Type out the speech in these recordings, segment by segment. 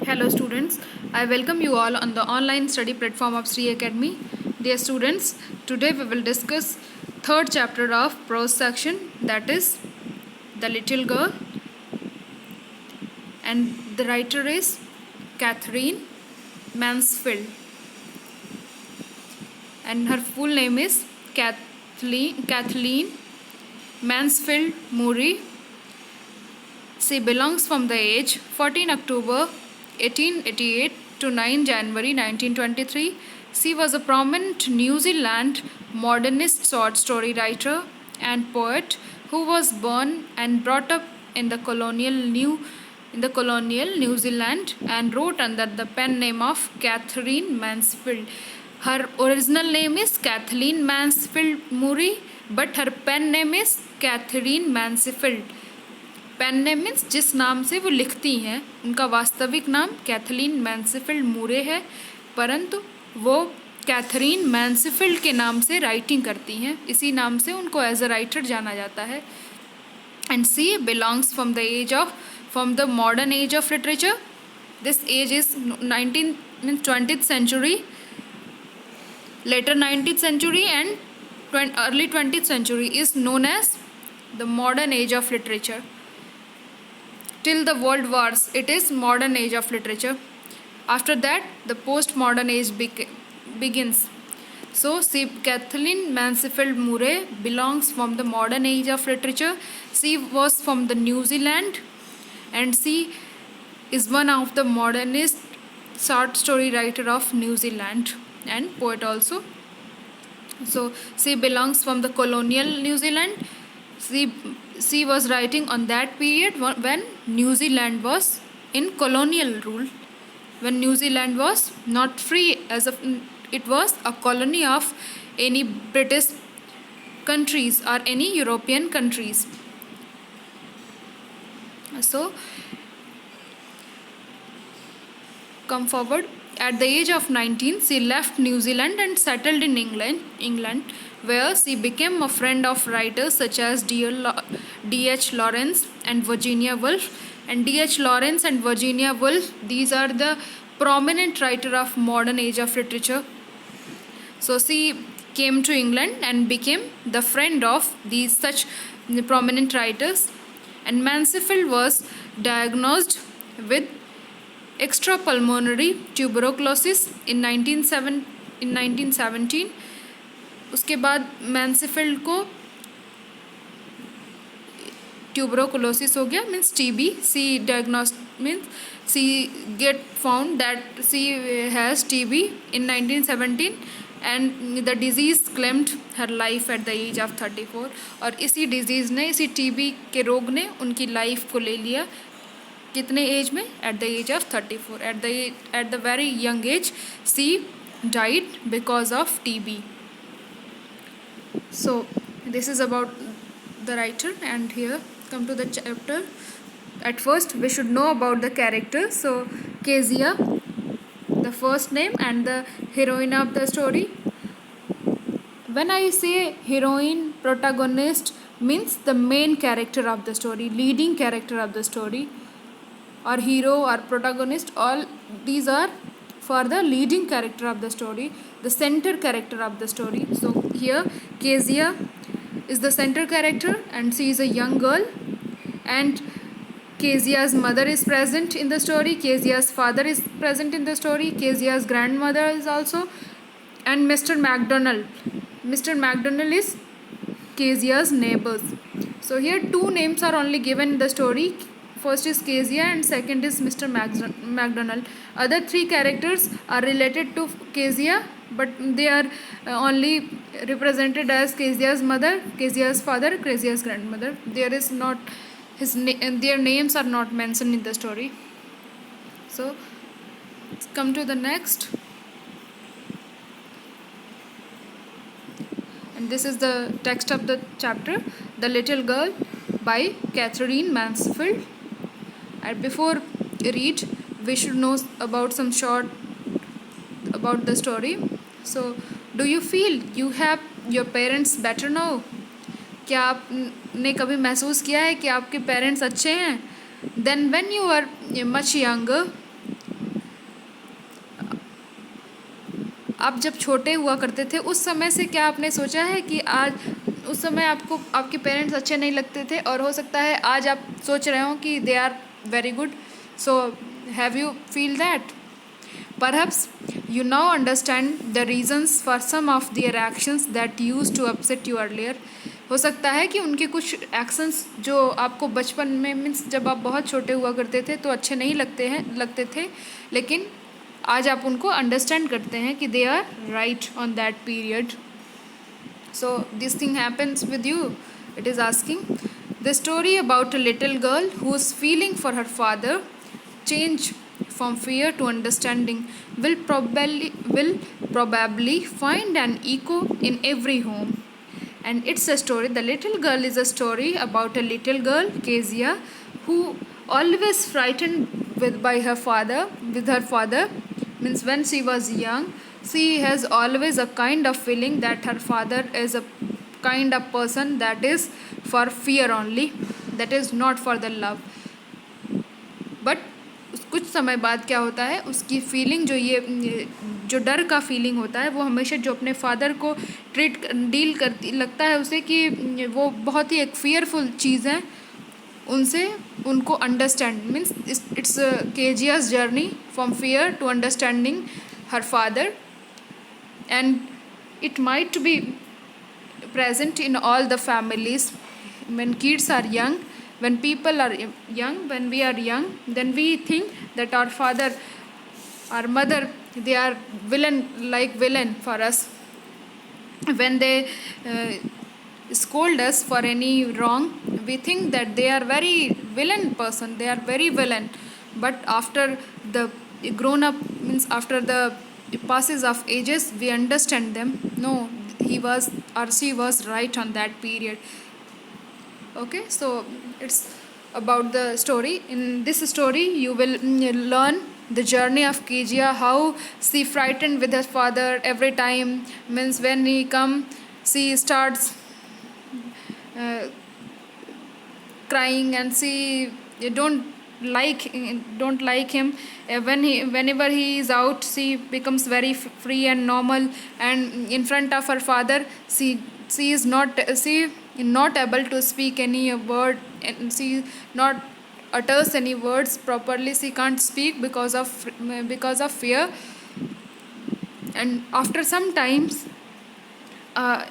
Hello students, I welcome you all on the online study platform of Sri Academy. Dear students, today we will discuss third chapter of prose section, that is The Little Girl, and the writer is Catherine Mansfield, and her full name is Kathleen Mansfield Murray. She belongs from the age 14 October 1888 to 9 January 1923. She was a prominent New Zealand modernist short story writer and poet who was born and brought up in the colonial New Zealand and wrote under the pen name of Catherine Mansfield. Her original name is Kathleen Mansfield Murray, but her pen name is Catherine Mansfield. Pen name means जिस नाम से वो लिखती हैं, उनका वास्तविक नाम Kathleen Mansfield मूरे है, परंतु वो कैथरीन मैन्सफील्ड के नाम से राइटिंग करती हैं, इसी नाम से उनको एज अ राइटर जाना जाता है. And she belongs from the modern age of literature. This age is 20th century, later 19th century and early 20th century is known as the modern age of literature. Till the world wars, it is modern age of literature. After that, the postmodern age begins. So, Kathleen Mansfield Murray belongs from the modern age of literature. She was from the New Zealand, and she is one of the modernist short story writer of New Zealand and poet also. So, she belongs from the colonial New Zealand. She was writing on that period when New Zealand was in colonial rule, when New Zealand was not free, as of it was a colony of any British countries or any European countries. So come forward. At the age of 19, she left New Zealand and settled in England, where she became a friend of writers such as D.H. Lawrence and Virginia Woolf. And D.H. Lawrence and Virginia Woolf, these are the prominent writer of modern age of literature. So she came to England and became the friend of these such prominent writers. And Mansfield was diagnosed with extrapulmonary tuberculosis in 1917. उसके बाद Mansfield को tuberculosis हो गया, means TB. She diagnosed means she get found that she has TB in 1917 and the disease claimed her life at the age of 34. और इसी disease ने, इसी TB के रोग ने उनकी लाइफ को ले लिया. कितने एज में? At the age of 34. At the very young age she died because of TB. So this is about the writer, and here come to the chapter. At first we should know about the character. So Kezia, the first name and the heroine of the story. When I say heroine, protagonist means the main character of the story, leading character of the story, or hero or protagonist, all these are for the leading character of the story, the center character of the story. So here Kezia is the center character, and she is a young girl, and Kezia's mother is present in the story, Kezia's father is present in the story, Kezia's grandmother is also, and Mr. McDonald is Kezia's neighbors. So here two names are only given in the story. First is Kezia and second is Mr. McDonald. Other three characters are related to Kezia, but they are only represented as Kezia's mother, Kezia's father, Kezia's grandmother. There is not their names are not mentioned in the story. So let's come to the next. And this is the text of the chapter, The Little Girl by Catherine Mansfield. And before read, we should know about some short about the story. So, do you feel you have your parents better now? क्या आपने कभी महसूस किया है कि आपके parents अच्छे हैं? Then when you were much younger, आप जब छोटे हुआ करते थे उस समय से क्या आपने सोचा है कि आज उस समय आपको आपके पेरेंट्स अच्छे नहीं लगते थे, और हो सकता है आज आप सोच रहे हो कि they are very good. So have you feel that? Perhaps you now understand the reasons for some of their actions that used to upset you earlier. हो सकता है कि उनके कुछ एक्शंस जो आपको बचपन में मीन्स जब आप बहुत छोटे हुआ करते थे तो अच्छे नहीं लगते थे, लेकिन आज आप उनको अंडरस्टैंड करते हैं कि they are right on that period. So this thing happens with you. It is asking the story about a little girl whose feeling for her father change from fear to understanding will probably find an echo in every home. And it's a story. The little girl is a story about a little girl, Kezia, who always frightened with her father. Means when she was young, she has always a kind of feeling that her father is a kind of person that is for fear only, that is not for the love. But कुछ समय बाद क्या होता है, उसकी feeling ये जो डर का फीलिंग होता है, वो हमेशा जो अपने फादर को डील करती लगता है उसे कि वो बहुत ही एक फियरफुल चीज़ है, उनसे उनको understand means it's Kezia's journey from fear to understanding her father. And it might be present in all the families. When kids are young, when people are young, when we are young, then we think that our father, our mother, they are villain for us. When they scold us for any wrong, we think that they are very villain person, they are very villain. But after the grown up means after the passes of ages, we understand them. No, he was or she was right on that period. Okay, so it's about the story. In this story you will learn the journey of Kezia, how she frightened with her father every time. Means when he come, she starts crying, and she don't like him. Whenever he is out, she becomes very free and normal, and in front of her father she is not able to speak any word, and she not utters any words properly. She can't speak because of fear. And after some times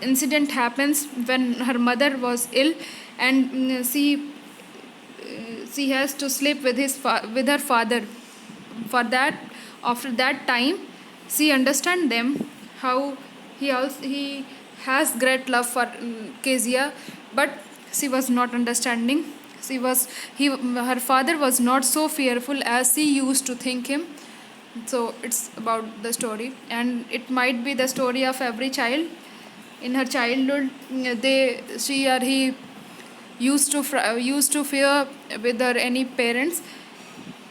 incident happens when her mother was ill, and she has to sleep with her father. For that, after that time, she understand them, how he has great love for Kezia, but she was not understanding. Her father was not so fearful as she used to think him. So it's about the story, and it might be the story of every child. In her childhood, she or he used to fear with her any parents,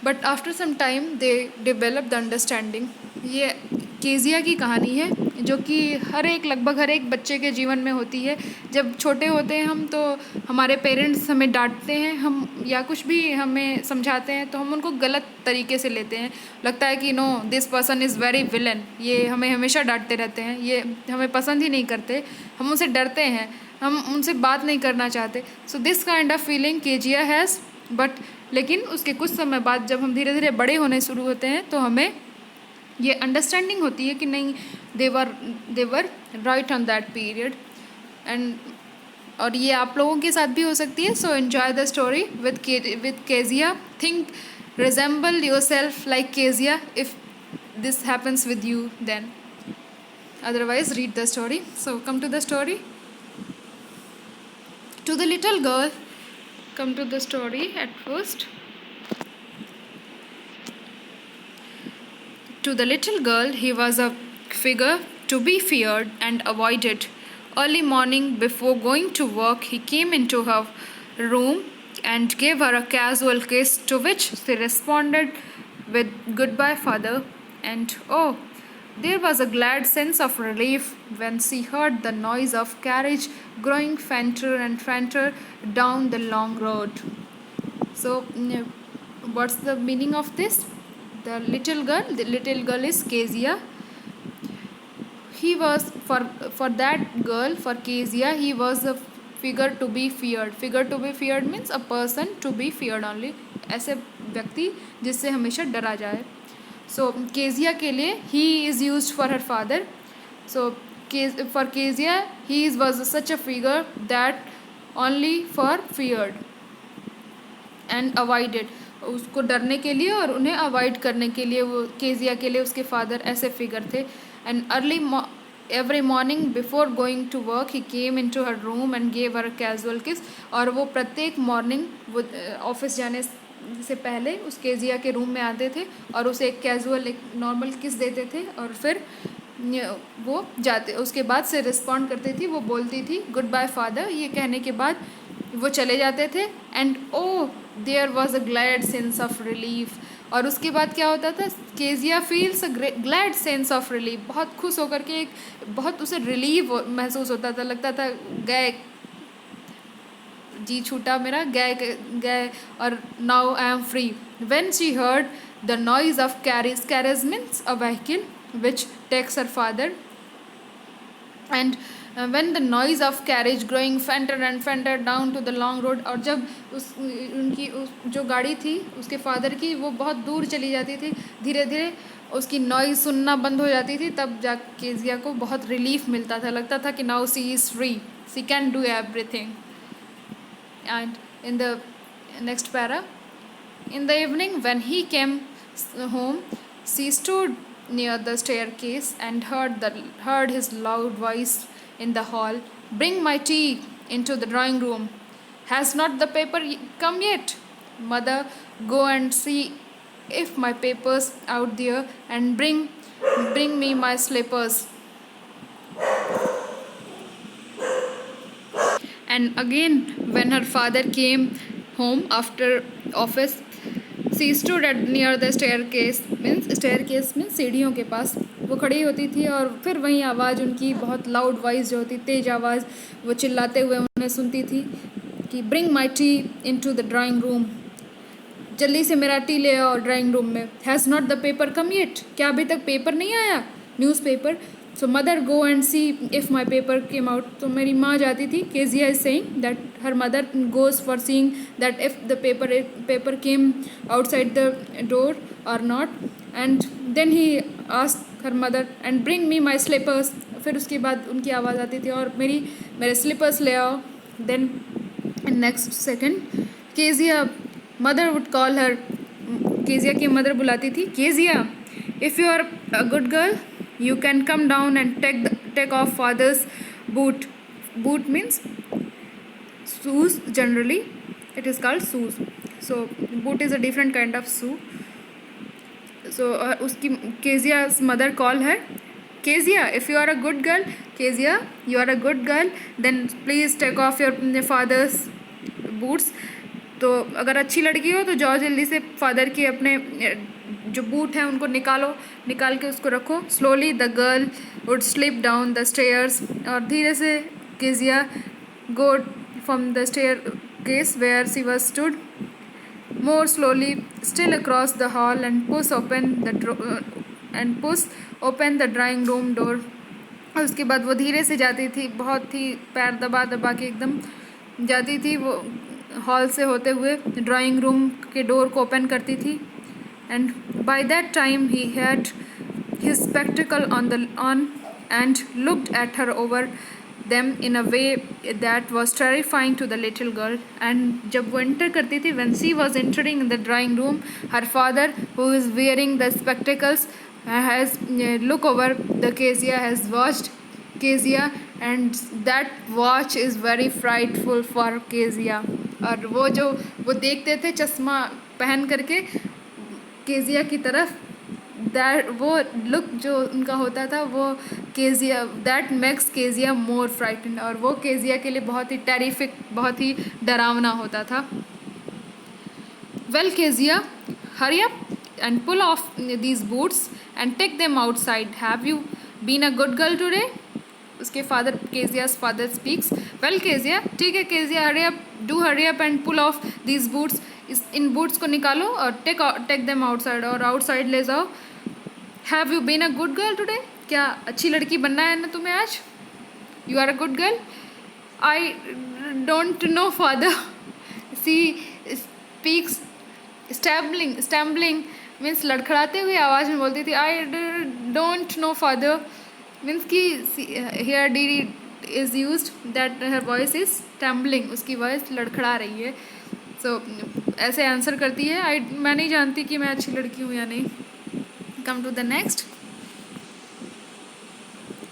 but after some time they develop the understanding. ये Kezia की कहानी है, जो कि लगभग हर एक बच्चे के जीवन में होती है. जब छोटे होते हैं हम, तो हमारे पेरेंट्स हमें डांटते हैं, हम या कुछ भी हमें समझाते हैं, तो हम उनको गलत तरीके से लेते हैं. लगता है कि no, this person is very villain, ये हमें हमेशा डांटते रहते हैं, ये हमें पसंद ही नहीं करते, हम उनसे डरते हैं, हम उनसे बात नहीं करना चाहते. So this kind of feeling Kezia has. But लेकिन उसके कुछ समय बाद जब हम धीरे धीरे बड़े होने शुरू होते हैं, तो हमें ये अंडरस्टैंडिंग होती है कि नहीं, they were right on that period. And और ये आप लोगों के साथ भी हो सकती है. So enjoy the story with Kezia. Think, resemble yourself like Kezia if this happens with you then. Otherwise, read the story. So come to the story. To the little girl, come to the story at first. To the little girl, he was a figure to be feared and avoided. Early morning, before going to work, he came into her room and gave her a casual kiss, to which she responded with "Goodbye, father." And oh, there was a glad sense of relief when she heard the noise of carriage growing fainter and fainter down the long road. So, what's the meaning of this? The little girl is Kezia. he was for that girl, for Kezia, he was a figure to be feared. Figure to be feared means a person to be feared only, ऐसे व्यक्ति जिससे हमेशा डरा जाए. So Kezia के लिए he is used for her father. So for Kezia he was such a figure that only for feared and avoided. उसको डरने के लिए और उन्हें अवॉइड करने के लिए वो केजिया के लिए उसके फादर ऐसे फिगर थे. And every morning before going to work he came into her room and gave her a casual kiss. और वो प्रत्येक मॉर्निंग वो ऑफिस जाने से पहले उस केजिया के रूम में आते थे और उसे एक कैजुअल एक नॉर्मल किस देते थे और फिर वो जाते. उसके बाद से रिस्पॉन्ड करती थी, वो बोलती थी गुड बाय फादर. ये कहने के बाद वो चले जाते थे. And oh there was a glad sense of relief. और उसके बाद क्या होता था, Kezia feels a glad sense of relief. बहुत खुश होकर के एक बहुत उसे रिलीफ महसूस होता था, लगता था गए जी छूटा मेरा, गए गए और now I am free. When she heard the noise of carriage means a vehicle which takes her father. And when the noise of carriage growing fainter and fainter down to the long road. और जब उनकी जो गाड़ी थी उसके father की वो बहुत दूर चली जाती थी, धीरे धीरे उसकी नॉइज़ सुनना बंद हो जाती थी, तब जा केजिया को बहुत रिलीफ मिलता था. लगता था कि now she is free, she can do everything. And in the next para, in the evening when he came home she stood near the staircase and heard his loud voice in the hall. Bring my tea into the drawing room. Has not the paper come yet? Mother, go and see if my paper's out there and bring me my slippers. And again when her father came home after office, she stood at near the staircase means सीढ़ियों के पास वो खड़ी होती थी और फिर वहीं आवाज़ उनकी बहुत लाउड वॉइस जो होती, तेज़ आवाज़, वो चिल्लाते हुए उन्हें सुनती थी कि bring my tea into the drawing room. जल्दी से मेरा टी ले आओ ड्राइंग रूम में. Has not the paper come yet? क्या अभी तक पेपर नहीं आया, newspaper? So mother go and see if my paper came out. तो मेरी माँ जाती थी, Kezia is saying that her mother goes for seeing that if the paper came outside the door और not. And then he asked her mother and bring me my slippers. फिर उसके बाद उनकी आवाज़ आती थी और मेरे स्लीपर्स ले आओ. Then next second Kezia mother would call her. Kezia की मदर बुलाती थी, Kezia if you are a good girl you can come down and take off father's boot. Boot means shoes, generally it is called shoes. So boot is a different kind of shoe. So uski Kezia's mother call her, Kezia, if you are a good girl, Kezia, you are a good girl, then please take off your father's boots. तो अगर अच्छी लड़की हो तो जाओ जल्दी से father की अपने जो बूट हैं उनको निकाल के उसको रखो. Slowly the girl would slip down the stairs. और धीरे से Kezia go from the staircase where she was stood more slowly still across the hall and push open the drawing room door. और उसके बाद वो धीरे से जाती थी, बहुत ही पैर दबा दबा के एकदम जाती थी, वो हॉल से होते हुए ड्राइंग रूम के डोर को ओपन करती थी. And by that time he had his spectacle on and looked at her over them in a way that was terrifying to the little girl. And जब वो enter करती थी, when she was entering the drawing room, her father, who is wearing the spectacles, has look over the Kezia, has watched Kezia, and that watch is very frightful for Kezia. और वो देखते थे चश्मा पहन करके Kezia की तरफ, that वो लुक जो उनका होता था वो Kezia, that makes Kezia more frightened. और वो केजिया के लिए बहुत ही टेरिफिक, बहुत ही डरावना होता था. Well Kezia, hurry up and pull off these boots and take them outside. Have you been a good girl today? उसके father, Kezia's father speaks. Well Kezia, ठीक है Kezia, hurry up and pull off these boots. इन boots को निकालो और take them outside, और outside ले जाओ. Have you been a good girl today? क्या अच्छी लड़की बनना है ना तुम्हें आज? You are a good girl? I don't know father. She speaks stumbling means लड़खड़ाते हुए आवाज़ में बोलती थी. I don't know father means कि here the is use that her voice is stumbling, उसकी वॉइस लड़खड़ा रही है. सो ऐसे आंसर करती है. मैं नहीं जानती कि मैं अच्छी लड़की हूँ या नहीं. Come to the next.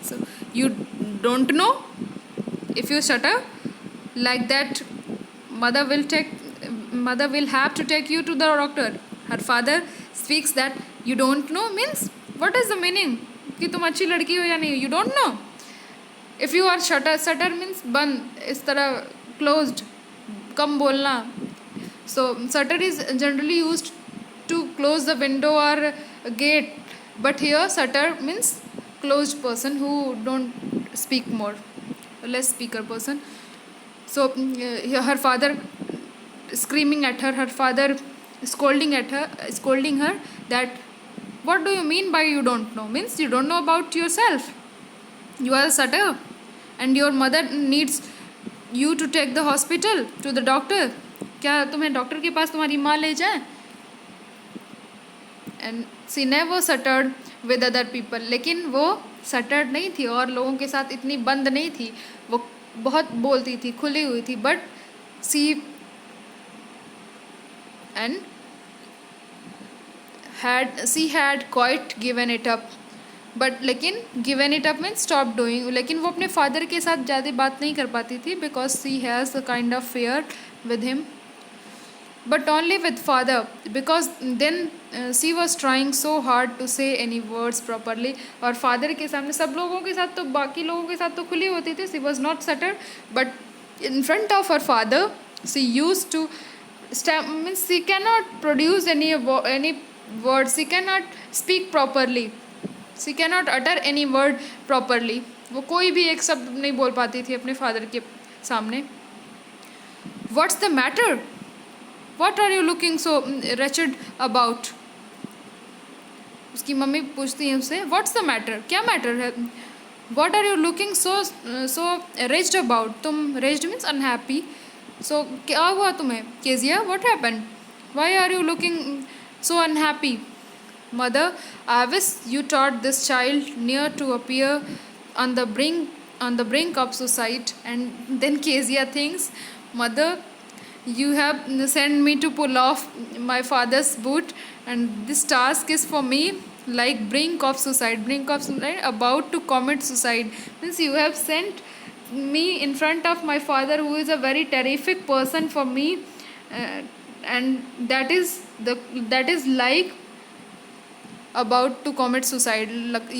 So you don't know? If you stutter like that, mother will have to take you to the doctor. Her father speaks that you don't know means what is the meaning कि तुम अच्छी लड़की हो या नहीं? You don't know. If you are stutter means बंद, इस तरह closed, कम बोलना. So stutter is generally used to close the window or gate, but here stutter means closed person who don't speak more, less speaker person. So her father screaming at her, her father scolding her that what do you mean by you don't know? Means you don't know about yourself. You are a stutter and your mother needs you to take the hospital to the doctor. क्या तुम्हें doctor के पास तुम्हारी माँ ले जाए? And she never stuttered with other people. लेकिन वो सटर्ड नहीं थी और लोगों के साथ इतनी बंद नहीं थी. वो बहुत बोलती थी, खुली हुई थी. But she had quite given it up. But लेकिन given it up means stop doing. लेकिन वो अपने फादर के साथ ज़्यादा बात नहीं कर पाती थी because she has a kind of fear with him. But only with father, because then she was trying so hard to say any words properly. और father के सामने सब लोगों के साथ तो बाकी लोगों के साथ तो खुली होती थी. She was not stuttered, but in front of her father she used to means she cannot produce any words. She cannot speak properly. She cannot utter any word properly. वो कोई भी एक शब्द नहीं बोल पाती थी अपने father के सामने. What's the matter? What are you looking so wretched about? उसकी मम्मी पूछती है उससे What's the matter? क्या मैटर है? What are you looking so wretched about? तुम wretched means unhappy. So क्या हुआ तुम्हें? Kezia, what happened? Why are you looking so unhappy? Mother, I wish you taught this child near to appear on the brink of suicide. And then Kezia thinks, Mother, you have sent me to pull off my father's boot, and this task is for me like brink of suicide, about to commit suicide. Means you have sent me in front of my father, who is a very terrific person for me, and that is like about to commit suicide.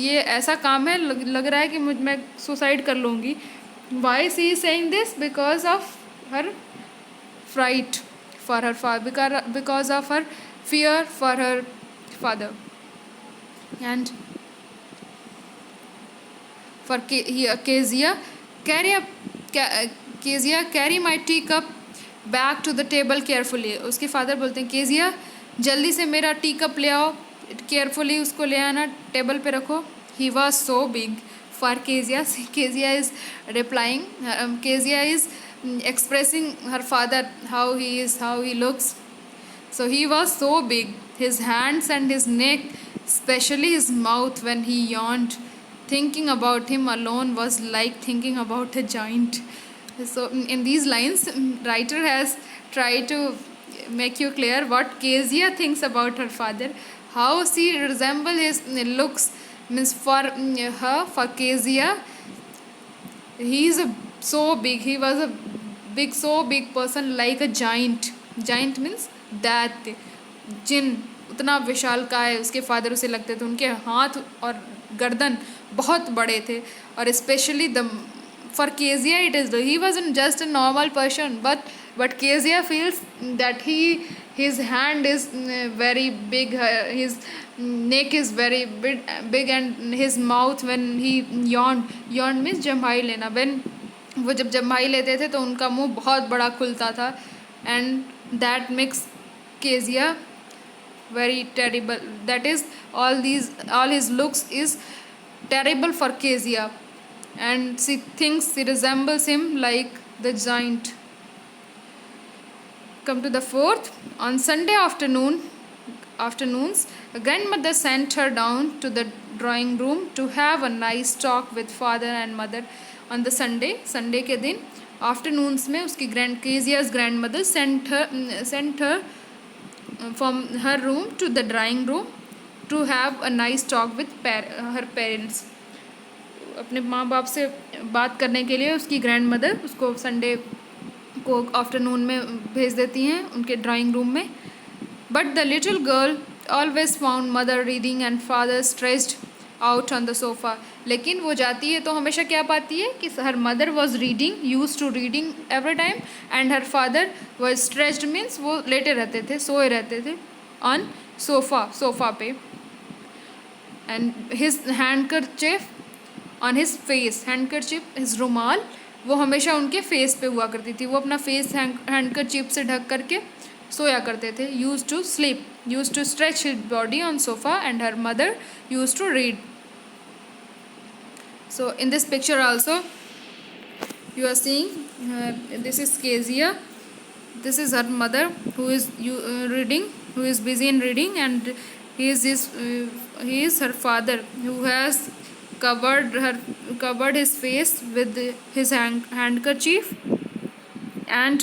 ये ऐसा काम है, लग रहा है कि मैं suicide कर लूँगी. Why she is saying this? Because of her fright for her father, because of her fear for her father. And for Kezia, carry my teacup back to the table carefully. उसके father बोलते हैं Kezia जल्दी से मेरा tea cup ले आओ, carefully उसको ले आना, टेबल पे रखो. He was so big for Kezia. Kezia is replying. Kezia is expressing her father how he looks. So he was so big, his hands and his neck, especially his mouth when he yawned. Thinking about him alone was like thinking about a giant. So in these lines, writer has tried to make you clear what Kezia thinks about her father, how she resembles his looks. Means for her, for Kezia, he is so big. He was a so big person, like a giant. Giant means that जिन उतना विशाल का है उसके father उसे लगते थे. उनके हाथ और गर्दन बहुत बड़े थे. और specially for Kezia it is he wasn't just a normal person, but Kezia feels that his hand is very big, his neck is very big, and his mouth when he yawned means जम्हाई लेना. when वो जब जम्हाई लेते थे तो उनका मुंह बहुत बड़ा खुलता था. and that makes Kezia very terrible. That is all his looks is terrible for Kezia, and she thinks she resembles him like the giant. Come to the fourth. On Sunday afternoons, a grandmother sent her down to the drawing room to have a nice talk with father and mother. On the Sunday के दिन afternoons में उसकी Kezia's grandmother sent her from her room to the drawing room to have a nice talk with her parents. अपने माँ बाप से बात करने के लिए उसकी ग्रैंडमदर उसको संडे को आफ्टरनून में भेज देती हैं उनके ड्राइंग रूम में. But the little girl always found mother reading and father stressed out on the sofa. लेकिन वो जाती है तो हमेशा क्या पाती है कि her mother was reading, use to reading every time, and her father was stressed means वो लेटे रहते थे, सोए रहते थे ऑन सोफ़ा पे. And his handkerchief on his face, handkerchief his रुमाल वो हमेशा उनके फेस पे हुआ करती थी. वो अपना फेस हैंडकरचिप से ढक करके सोया करते थे. Use to sleep, use to stretch his body on sofa, and her mother use to read. So in this picture also you are seeing this is Kezia, this is her mother who is reading, who is busy in reading, and he is her father who has covered his face with his handkerchief and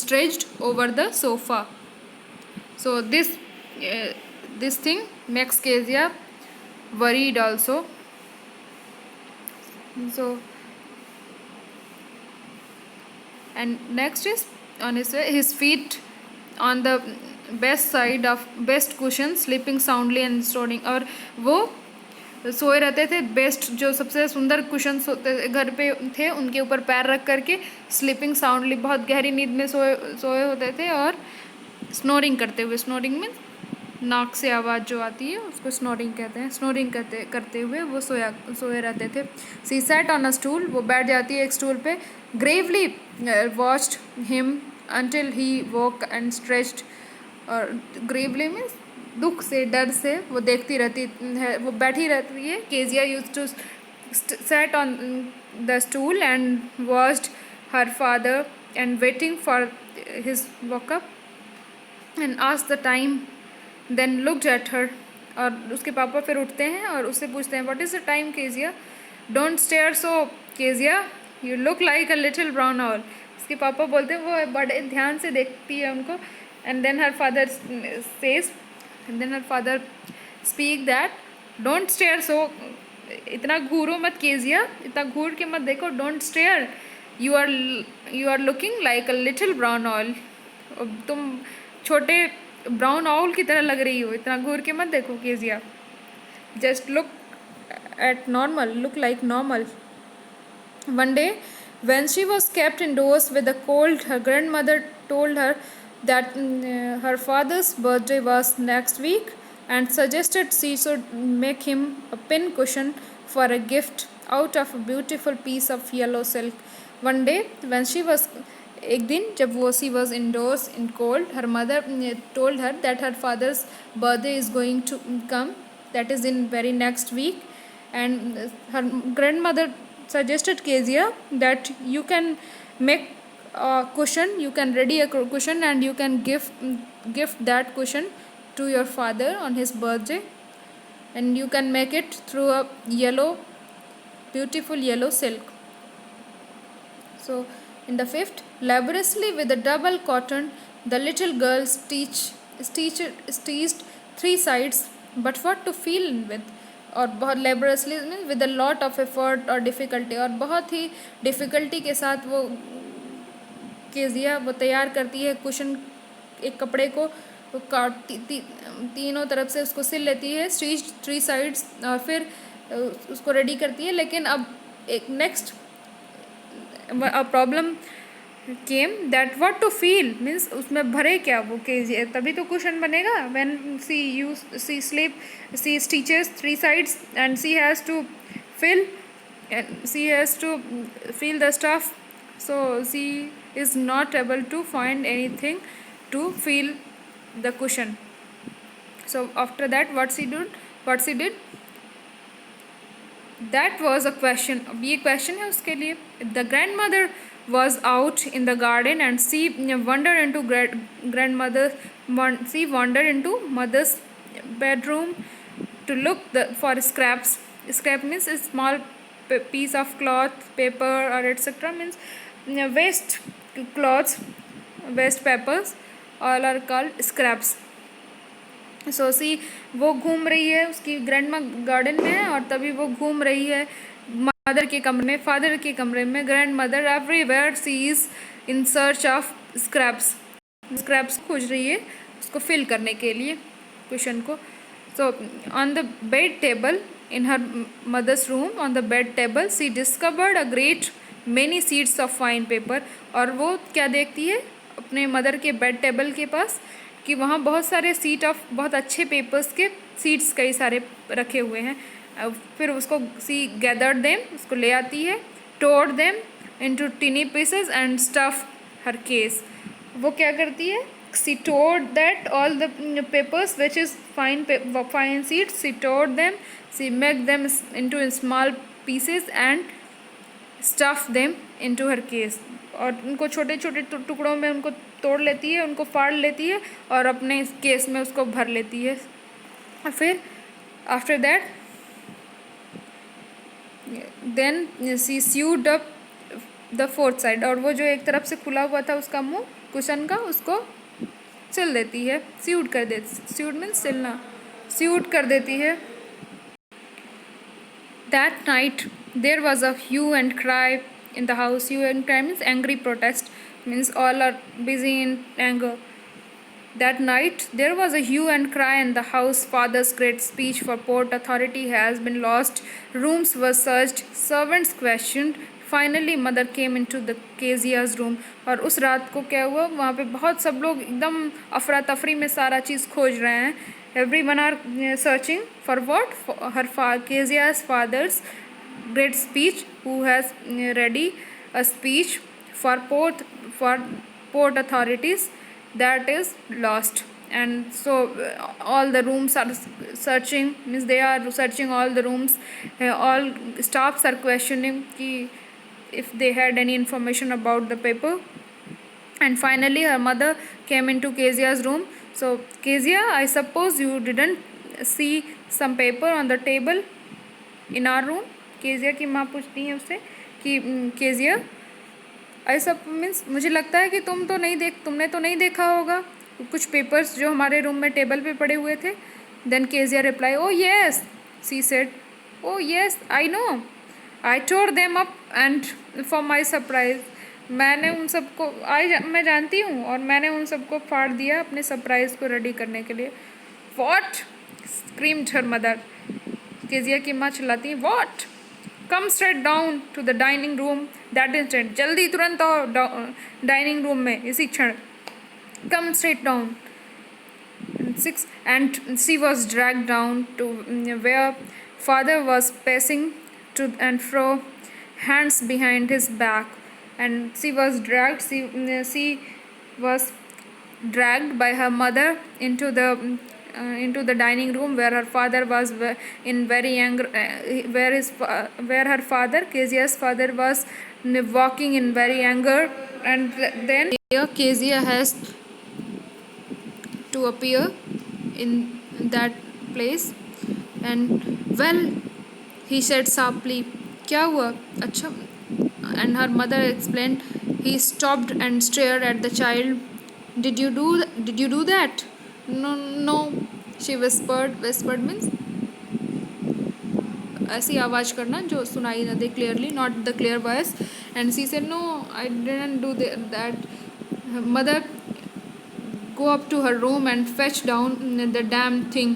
stretched over the sofa. So this thing makes Kezia worried also. So and next is on his feet on the best cushion, sleeping soundly and snoring. और वो सोए रहते थे best, जो सबसे सुंदर cushion घर पे थे उनके ऊपर पैर रख करके स्लीपिंग साउंडली, बहुत गहरी नींद में सोए होते थे, और स्नोरिंग करते हुए, स्नोरिंग में नाक से आवाज़ जो आती है उसको स्नोरिंग कहते हैं. स्नोरिंग करते हुए वो सोए रहते थे. She sat on a stool, वो बैठ जाती है एक स्टूल पे. Gravely watched him until he walk and stretched. और ग्रेवली मीन्स दुख से, डर से वो देखती रहती है, वो बैठी रहती है. Kezia use to sat on the stool and watched her father and waiting for his walk up and asked the time, then looked at her. और उसके पापा फिर उठते हैं और उससे पूछते हैं what is the time Kezia. Don't stare so Kezia, you look like a little brown owl. उसके पापा बोलते हैं, वो बड़े ध्यान से देखती है उनको. And then her father says, and then her father speak that don't stare so, इतना घूरो मत केजिया, इतना घूर के मत देखो. Don't stare, you are looking like a little brown owl. तुम छोटे ब्राउन ऑल की तरह लग रही हो, इतना घूर के मत देखो Kezia. Just look at normal, look like normal. One day when she was kept indoors with a cold, her grandmother told her that her father's birthday was next week and suggested she should make him a pin cushion for a gift out of a beautiful piece of yellow silk. One day when she was, एक दिन जब वो she was indoors in cold, her mother told her that her father's birthday is going to come, that is in very next week, and her grandmother suggested Kezia that you can make a cushion, you can ready a cushion and you can gift that cushion to your father on his birthday, and you can make it through a beautiful yellow silk. So in the fifth, laboriously with a double cotton, the little girl stitched 3 sides, but what to fill in with. और बहुत लेबरसली with a lot of effort और difficulty, और बहुत ही difficulty के साथ वो Kezia वो तैयार करती है कुशन, एक कपड़े को तीनों तरफ से उसको सिल लेती है, स्टिच 3 साइड्स, और फिर उसको रेडी करती है. लेकिन अब एक next problem came that what to fill means उसमें भरे क्या वो केजी, तभी तो कुशन बनेगा. When she stitches 3 sides and she has to fill the stuff, so she is not able to find anything to fill the cushion. So after that what she did, that was a question, अब ये question है उसके लिए. The grand mother was out in the garden and she wandered into wandered into mother's bedroom to look for scraps. Scrap means a small piece of cloth, paper or etc. means waste cloths, waste papers, all are called scraps. सो सी वो घूम रही है, उसकी grand माँ garden में है और तभी वो घूम रही है मदर के कमरे में, फादर के कमरे में. Grandmother everywhere she is in search of scraps. Scraps खोज रही है उसको फिल करने के लिए क्वेश्चन को. So on the bed table in her mother's room, on the bed table she discovered a great many sheets of fine paper. और वो क्या देखती है अपने मदर के बेड टेबल के पास कि वहाँ बहुत सारे सीट ऑफ बहुत अच्छे पेपर्स के सीट्स कई सारे रखे हुए हैं. फिर उसको सी गैदर्ड देम, उसको ले आती है. Tore them into tiny pieces and stuff her case. वो क्या करती है, she tore that all the papers which is fine sheets, she tore them, she make them into small pieces and stuff them into her case. और उनको छोटे छोटे टुकड़ों में उनको तोड़ लेती है, उनको फाड़ लेती है और अपने केस में उसको भर लेती है. और फिर after that then she sewed up the fourth side. और वो जो एक तरफ से खुला हुआ था उसका मुंह कुशन का, उसको सिल देती है, स्यूड कर देती. स्यूड मीन्स सिलना, स्यूड कर देती है. That night there was a hue and cry in the house. Hue and cry means angry protest, means all are busy in anger. That night there was a hue and cry in the house. Father's great speech for Port Authority has been lost. Rooms were searched, servants questioned. Finally mother came into the Kezia's room. और उस रात को क्या हुआ, वहाँ पे बहुत सब लोग एकदम अफरा तफरी में सारा चीज़ खोज रहे हैं. Everyone are searching for what? For her Kezia's father's great speech, who has ready a speech for port authorities that is lost. And so all the rooms are searching, means they are searching all the rooms. All staffs are questioning ki if they had any information about the paper. And finally her mother came into Kezia's room. So Kezia, I suppose you didn't see some paper on the table in our room. Kezia की माँ पूछती है उससे कि Kezia, आई सब means मुझे लगता है कि तुमने तो नहीं देखा होगा कुछ पेपर्स जो हमारे रूम में टेबल पे पड़े हुए थे. Then Kezia reply, oh yes, she said, oh yes I know, I tore them up and for my surprise. मैंने उन सबको मैं जानती हूँ और मैंने उन सबको फाड़ दिया अपने सरप्राइज़ को रेडी करने के लिए. What, screamed her mother. Kezia की माँ चिल्लाती है, what, come straight down to the dining room that instant. जल्दी तुरंत आओ डाइनिंग रूम में इसी क्षण. Come straight down. 6 and she was dragged down to where father was pacing to and fro, hands behind his back. And she was dragged by her mother into the dining room where her father was in very anger, where her father, Kezia's father, was walking in very anger. And then here Kezia has to appear in that place. And well, he said sharply, क्या हुआ, अच्छा. And her mother explained. He stopped and stared at the child. Did you do that? No, she whispered. Whispered means ऐसी आवाज़ करना जो सुनाई ना दे clearly, not the clear voice. And she said, no, I didn't do that. Her mother go up to her room and fetch down the damn thing.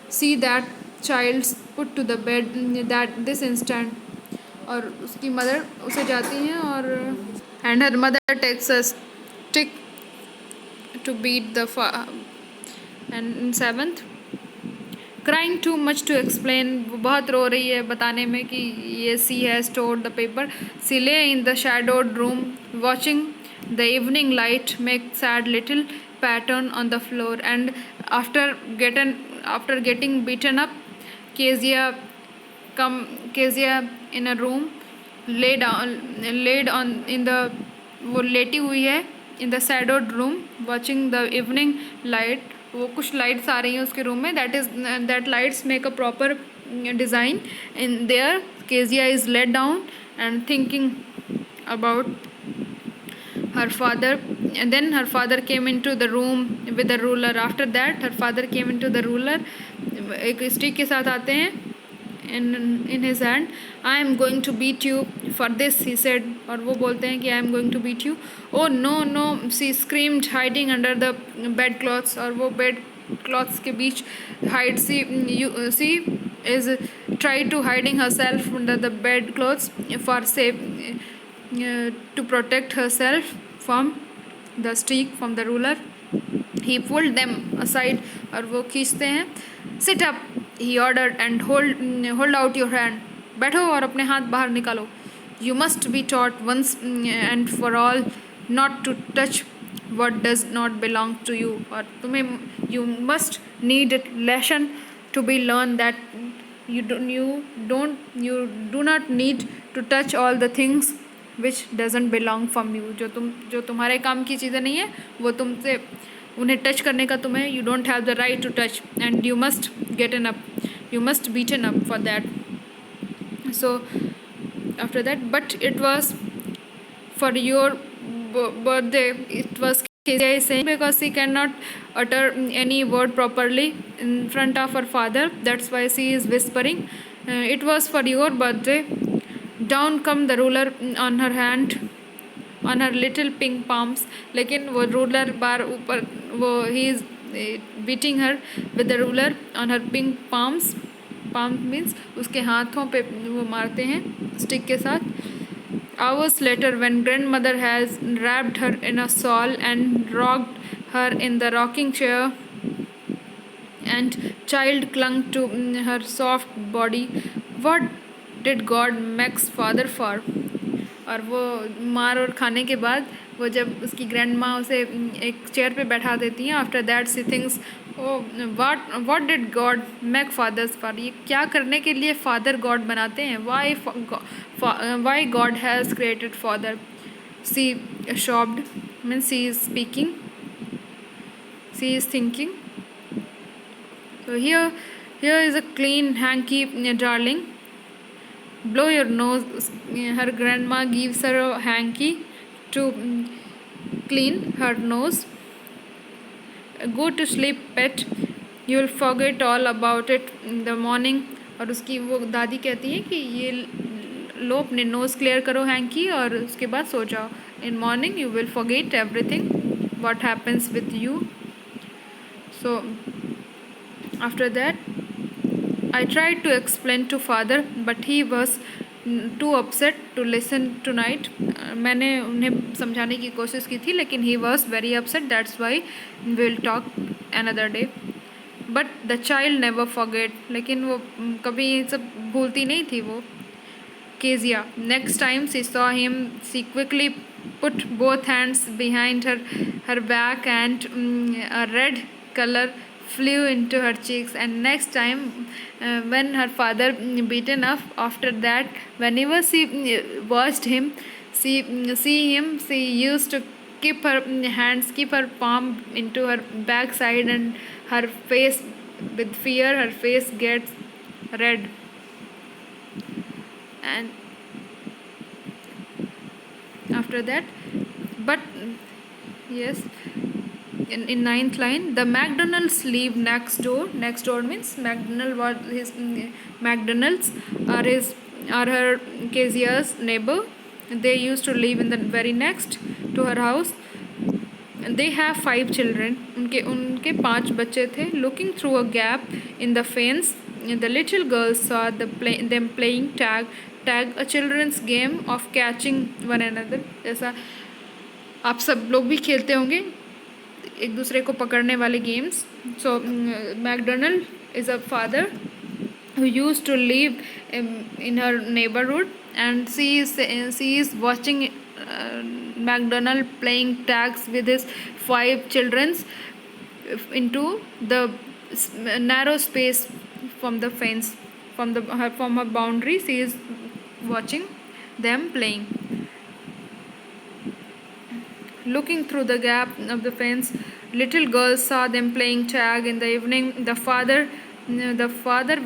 See that child's put to the bed that this instant. और उसकी mother उसे जाती हैं और and her mother takes a stick to beat the and in 7th, crying too much to explain. वो बहुत रो रही है बताने में कि ये she has stored the paper. She lay in the shadowed room watching the evening light make sad little pattern on the floor. And after getting beaten up, Kezia come Kezia in a room, laid on in the, वो लेटी हुई है in the shadowed room watching the evening light. वो कुछ lights आ रही हैं उसके room में, that lights make a proper design in there. Kezia is laid down and thinking about her father, and then her father came into the room with a ruler. After that her father came into the ruler, एक stick के साथ आते हैं in his hand. I am going to beat you for this, he said. और वो बोलते हैं कि I am going to beat you. Oh no no, she screamed, hiding under the bed clothes. और वो bed clothes के बीच hide, she is try to hiding herself under the bed clothes for safe, to protect herself from the stick, from the ruler. He pulled them aside, और वो खींचते हैं. Sit up, he ordered, and hold out your hand. बैठो और अपने हाथ बाहर निकालो. You must be taught once and for all not to touch what does not belong to you. और तुम्हें, you must need a lesson to be learned that you do not need to touch all the things which doesn't belong from you. जो तुम्हारे काम की चीज़ें नहीं है वो तुमसे, उन्हें टच करने का तुम्हें, you don't have the right to touch, and you must beaten up for that. So after that, but it was for your birthday, it was Kezia is saying, because she cannot utter any word properly in front of her father, that's why she is whispering. It was for your birthday. Down come the ruler on her hand, on her little pink palms. लेकिन वो ruler बार ऊपर, वो he is beating her with the ruler on her pink palms. palm means उसके हाथों पे वो मारते हैं स्टिक के साथ. Hours later, when grandmother has wrapped her in a shawl and rocked her in the rocking chair, and child clung to her soft body, what did God make father for? और वो मार और खाने के बाद वो जब उसकी ग्रैंड माँ उसे एक चेयर पे बैठा देती हैं, after that she thinks, oh what did God make fathers for? ये क्या करने के लिए फादर गॉड बनाते हैं? Why God has created father? She sobbed means she is speaking, she is thinking. So here is a clean hanky, darling. Blow your nose. Her grandma gives her a hanky to clean her nose. Go to sleep, pet. You'll forget all about it in the morning. और उसकी वो दादी कहती है कि ये लो अपने nose clear करो हैंकी, और उसके बाद सो जाओ. In morning you will forget everything what happens with you. So after that, I tried to explain to father, but he was too upset to listen tonight. मैंने उन्हें समझाने की कोशिश की थी, लेकिन he was very upset. That's why we'll talk another day. But the child never forget. लेकिन वो कभी ये सब भूलती नहीं थी वो. Kezia. Next time she saw him, she quickly put both hands behind her back, and a red color flew into her cheeks. And next time when her father beaten up, after that, whenever she watched him, she used to keep her palm into her backside, and her face, with fear, her face gets red. And after that, but yes, in ninth line, the McDonald's live next door. Next door means McDonald's are her Kezia's neighbor. They used to live in the very next to her house. They have 5 children. उनके 5 बच्चे थे. Looking through a gap in the fence, the little girls saw them playing tag, a children's game of catching one another. जैसा आप सब लोग भी खेलते होंगे एक दूसरे को पकड़ने वाले games. So McDonald is a father who used to live in her neighborhood, and she is watching McDonald playing tags with his 5 children into the narrow space from the fence. from her boundary. She is watching them playing. Looking through the gap of the fence, little girl saw them playing tag in the evening. The father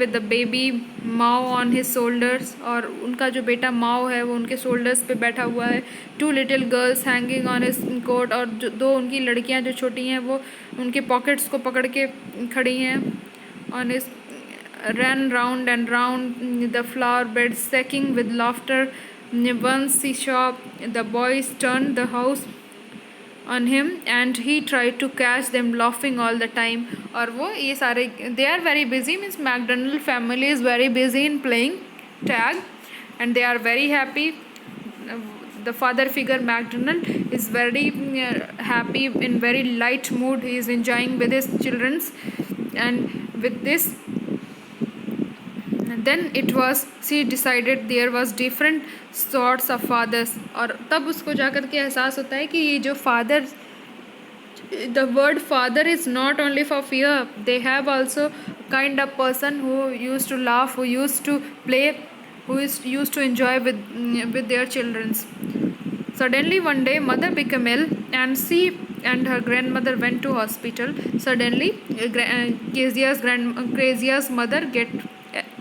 with the baby Mao on his shoulders, और उनका जो बेटा माओ है वो उनके shoulders पे बैठा हुआ है. Two little girls hanging on his coat, और दो उनकी लड़कियां जो छोटी हैं वो उनके pockets को पकड़ के खड़ी हैं. On his ran round and round the flower bed, shaking with laughter. Once he saw the boys turn the house on him and he tried to catch them laughing all the time. और वो ये सारे they are very busy, means McDonald family is very busy in playing tag and they are very happy. The father figure McDonald is very happy, in very light mood. He is enjoying with his childrens, and with this then it was she decided there was different sorts of fathers. और तब उसको जाकर के एहसास होता है कि ये जो father, the word father is not only for fear. They have also kind of person who used to laugh, who used to play, who is used to enjoy with their children. Suddenly one day mother became ill and she and her grandmother went to hospital. Suddenly Kezia's mother get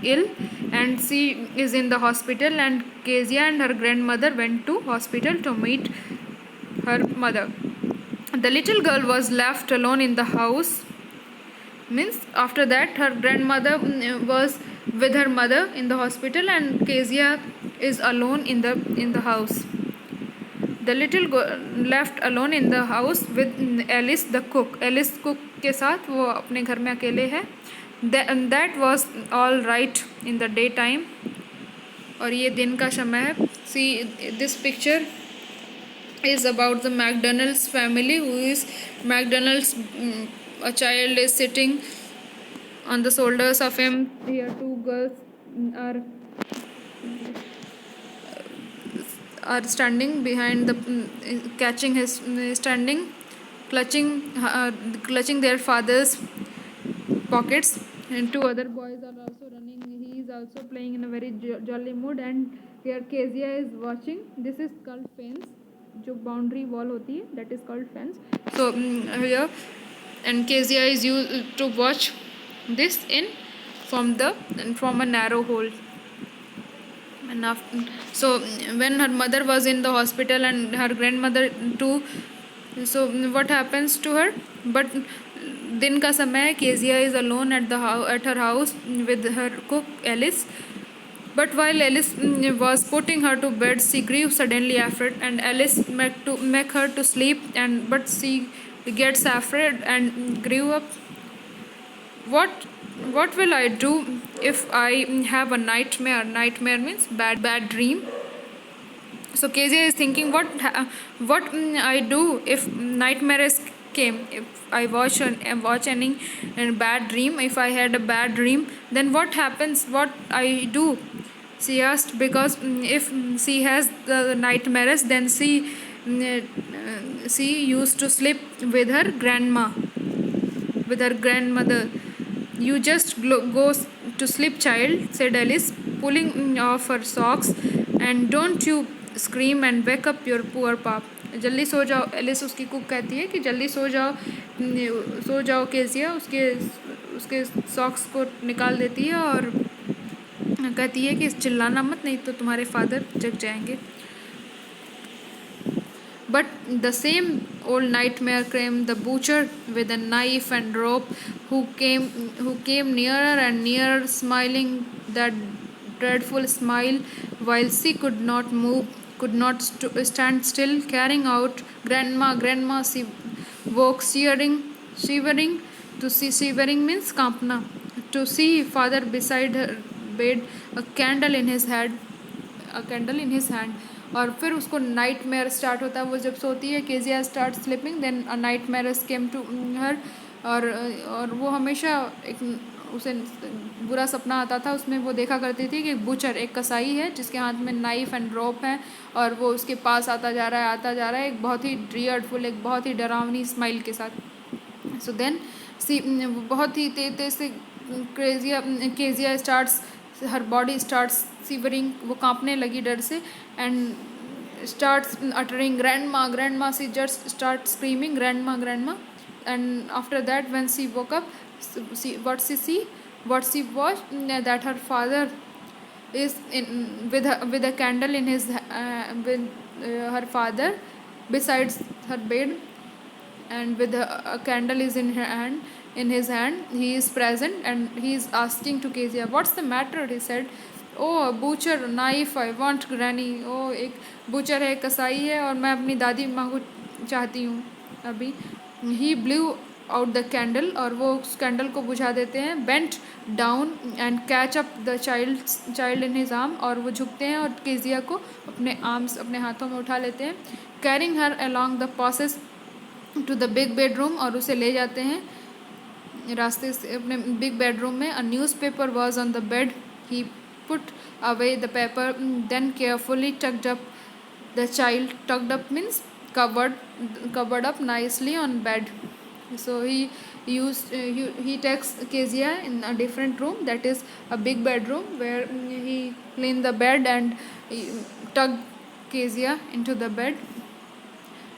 ill and she is in the hospital, and Kezia and her grandmother went to hospital to meet her mother. The little girl was left alone in the house. Means after that her grandmother was with her mother in the hospital and Kezia is alone in the house. The little girl left alone in the house with Alice the cook. Alice cook के साथ वो अपने घर में अकेले है. That was all right in the daytime. और ये दिन का समय है. See, this picture is about the McDonald's family, who is McDonald's. A child is sitting on the shoulders of him. Here two girls are standing behind the catching his standing, clutching their father's pockets, and two other boys are also running. He is also playing in a very jolly mood, and here Kezia is watching. This is called fence. जो boundary wall होती है, that is called fence. So here and Kezia is used to watch this from a narrow hole. And so when her mother was in the hospital and her grandmother too, so what happens to her? But दिन का समय है. Kezia is alone at her house with her cook Alice. But while Alice was putting her to bed, she grew suddenly afraid, and Alice make her to sleep, but she gets afraid and grew up. What will I do if I have a nightmare? Nightmare means bad dream. So Kezia is thinking, what I do if nightmares came, if I watch any bad dream, if I had a bad dream, then what happens, what I do? She asked, because if she has the nightmares, then she used to sleep with her grandmother. You just go to sleep, child, said Alice, pulling off her socks, and don't you scream and wake up your poor pap. जल्दी सो जाओ. Alice उसकी cook कहती है कि जल्दी सो जाओ Kezia. उसके socks को निकाल देती है और कहती है कि चिल्लाना मत, नहीं तो तुम्हारे फादर जग जाएंगे. But the same old nightmare came. The butcher with a knife and rope, who came nearer and nearer, smiling that dreadful smile, while she could not move, could not stand still, carrying out grandma. She woke shivering. Shivering means kampna. To see father beside her bed, a candle in his hand. और फिर उसको night mayor start होता है. वो जब सोती है, Kezia start sleeping, then a nightmare came to her. और वो हमेशा उसे बुरा सपना आता था. उसमें वो देखा करती थी कि बुचर, एक कसाई है जिसके हाथ में नाइफ एंड रोप है, और वो उसके पास आता जा रहा है एक बहुत ही ड्रियरफुल, एक बहुत ही डरावनी स्माइल के साथ. सो देन बहुत ही तेज से केजिया स्टार्ट्स हर बॉडी स्टार्ट्स शिवरिंग, वो कांपने लगी डर से, and starts uttering grandma grandma. She just starts screaming grandma grandma. And after that, when she woke up, what she watched, that her father is with a candle in his with her father besides her bed, and with a candle is in her hand, in his hand. He is present and he is asking to Kezia, what's the matter? He said, oh, a butcher knife, I want granny. oh, एक butcher है, कसाई है, और मैं अपनी दादी माँ को चाहती हूँ अभी. He blew out the candle, और वो उस कैंडल को बुझा देते हैं. Bent down and catch up the child in his arm, और वो झुकते हैं और केजिया को अपने आर्म्स, अपने हाथों में उठा लेते हैं. Carrying her along the passage to the big bedroom, और उसे ले जाते हैं रास्ते से अपने बिग बेडरूम में. A newspaper was on the bed. He put away the paper, then carefully tucked up the child. Tucked up means covered up nicely on bed. So he takes Kezia in a different room, that is a big bedroom, where he cleaned the bed and he tucked Kezia into the bed,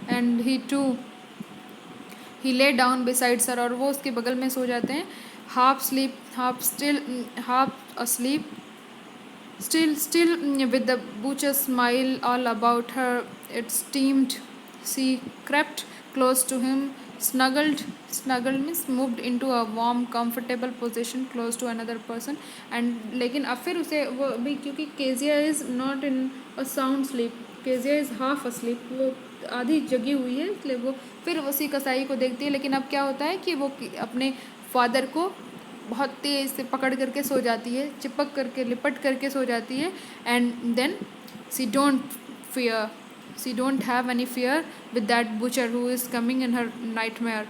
and he lay down beside her, और वो उसके बगल में सो जाते हैं. half asleep, still with the butcher's smile all about her. It steamed. She crept close to him, snuggled means moved into a warm comfortable position close to another person. And लेकिन अब फिर उसे वो अभी, क्योंकि Kezia is not in a sound sleep, Kezia is half asleep, वो आधी जगी हुई है, इसलिए वो फिर उसी कसाई को देखती है. लेकिन अब क्या होता है कि वो अपने फादर को बहुत तेज़ से पकड़ करके सो जाती है, चिपक करके लिपट करके सो जाती है. And then she don't have any fear with that butcher who is coming in her nightmare.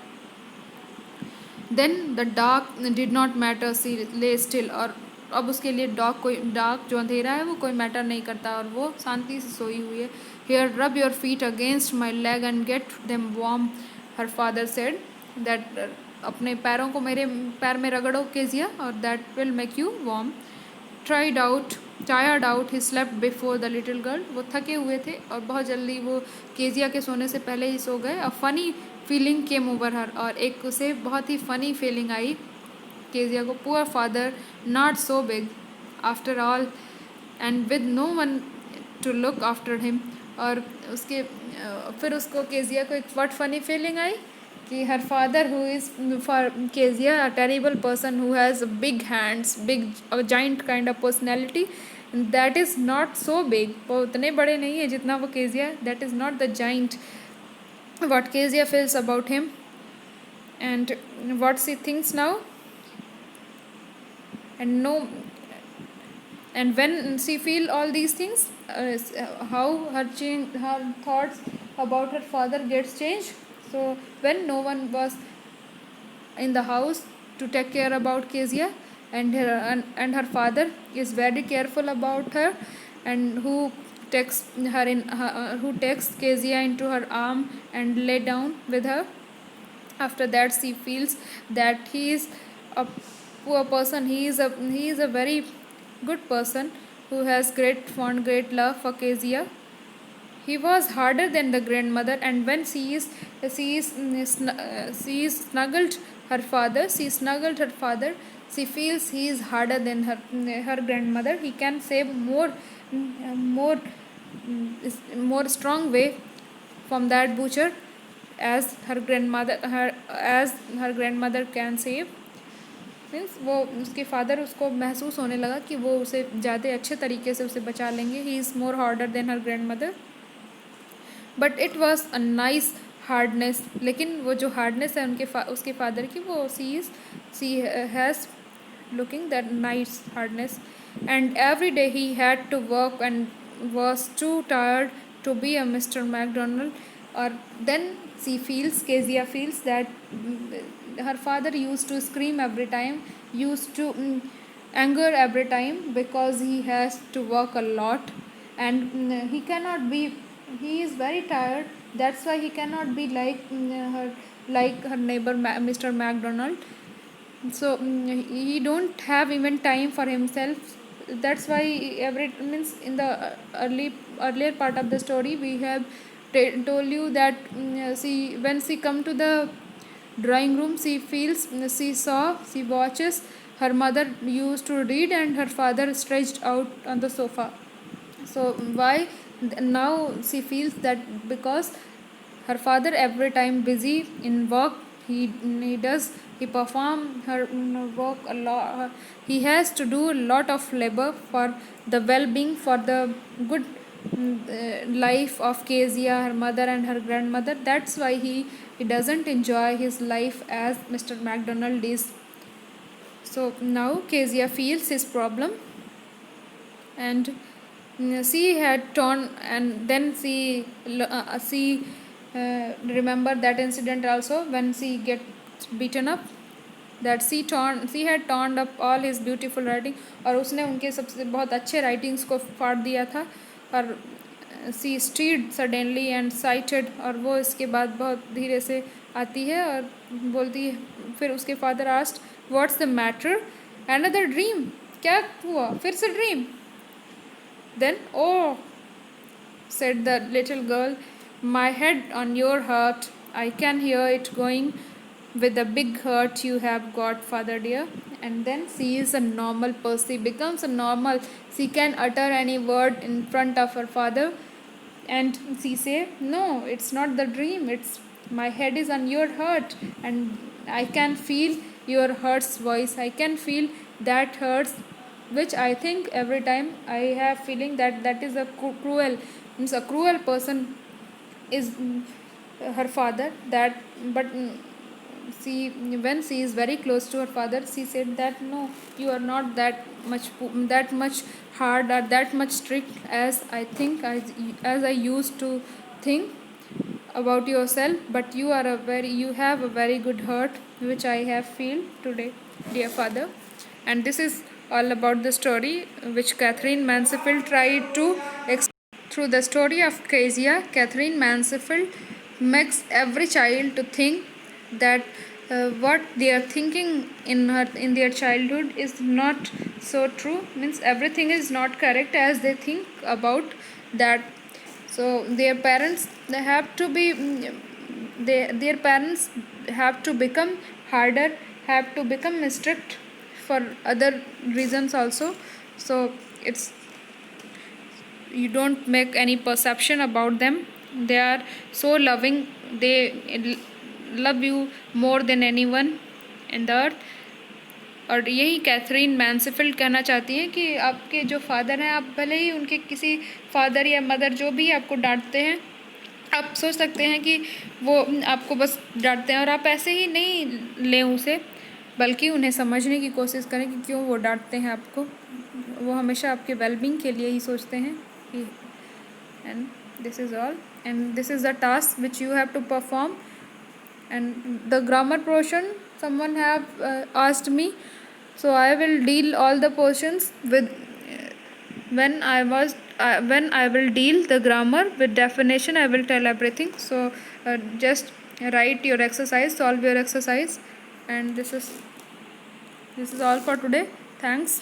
Then the dark did not matter. She lay still, और अब उसके लिए डार्क जो अंधेरा है वो कोई मैटर नहीं करता, और वो शांति से सोई हुई है. Here, rub your feet against my leg and get them warm, her father said. that अपने पैरों को मेरे पैर में रगड़ो केजिया, और that will make you warm. Tired out, he slept before the little girl. वो थके हुए थे और बहुत जल्दी वो केजिया के सोने से पहले ही सो गए. A funny feeling came over her, और एक उसे बहुत ही funny feeling आई केजिया को. Poor father, not so big after all, and with no one to look after him. और उसके फिर उसको केजिया को एक what funny feeling आई कि her father, who is for Kezia a terrible person, who has big hands, a giant kind of personality, that is not so big. वो उतने बड़े नहीं है जितना वो Kezia. that is not the giant what Kezia feels about him, and what she thinks now. And when she feel all these things, how her thoughts about her father gets changed. So when no one was in the house to take care about Kezia, and her father is very careful about her, and who takes Kezia into her arm and lay down with her. After that, she feels that he is a poor person. He is a very good person who has great love for Kezia. He was harder than the grandmother, and when she snuggled her father, she feels he is harder than her grandmother. He can say more strong way from that butcher as her grandmother can save. Means वो उसके father उसको महसूस होने लगा कि वो उसे ज़्यादा अच्छे तरीके से उसे बचा लेंगे. He is more harder than her grandmother. But it was a nice hardness. लेकिन वो जो हार्डनेस है उसके फादर की, वो she has looking that nice hardness. And every day he had to work and was too tired to be a Mr Macdonald. और then Kezia feels that her father used to scream every time, used to anger every time, because he has to work a lot, and he is very tired. That's why he cannot be like her neighbor Mr. McDonald. So he don't have even time for himself. that's why every means in the earlier part of the story we have told you that she when she come to the drawing room, she watches her mother used to read and her father stretched out on the sofa. So why now she feels that because her father every time busy in work, he perform her work a lot, he has to do a lot of labor for the well-being, for the good life of Kezia, her mother and her grandmother. That's why he doesn't enjoy his life as Mr. McDonald is. So now Kezia feels his problem, and she had torn, and then she remember that incident also when she gets beaten up, that she had torn up all his beautiful writing, और उसने उनके सबसे बहुत अच्छे writings को फाड़ दिया था, और she stirred suddenly and cited, और वो इसके बाद बहुत धीरे से आती है और बोलती है, फिर उसके father asked what's the matter, another dream, क्या हुआ फिर से dream, then oh, said the little girl, my head on your heart, I can hear it going with the big heart you have got, father dear. And then she is a normal person, she becomes a normal, she can utter any word in front of her father, and she say, no, it's not the dream, it's my head is on your heart, and I can feel your heart's voice, I can feel that hurts, which I think every time I have feeling that is a cruel, means a cruel person is her father, that but she, when she is very close to her father, she said that no, you are not that much hard or that much strict as I think, as I used to think about yourself, but you have a very good heart, which I have feel today, dear father. And this is all about the story which Catherine Mansfield tried to through the story of Kezia. Catherine Mansfield makes every child to think that what they are thinking in their childhood is not so true, means everything is not correct as they think about that. So their parents, they have to be their parents have to become harder, have to become strict for other reasons also. So it's, you don't make any perception about them, they are so loving, they love you more than anyone in the earth. और यही Catherine मैनसेफील्ड कहना चाहती हैं कि आपके जो father हैं, आप भले ही उनके किसी फादर या मदर जो भी आपको डांटते हैं, आप सोच सकते हैं कि वो आपको बस डांटते हैं, और आप ऐसे ही नहीं लें उसे, बल्कि उन्हें समझने की कोशिश करें कि क्यों वो डांटते हैं आपको, वो हमेशा आपके वेलबींग के लिए ही सोचते हैं। And this is all, and this is the task which you have to perform. And the grammar portion someone have asked me, so I will deal all the portions with when I will deal the grammar with definition, I will tell everything. So just write your exercise, solve your exercise, and this is all for today. Thanks.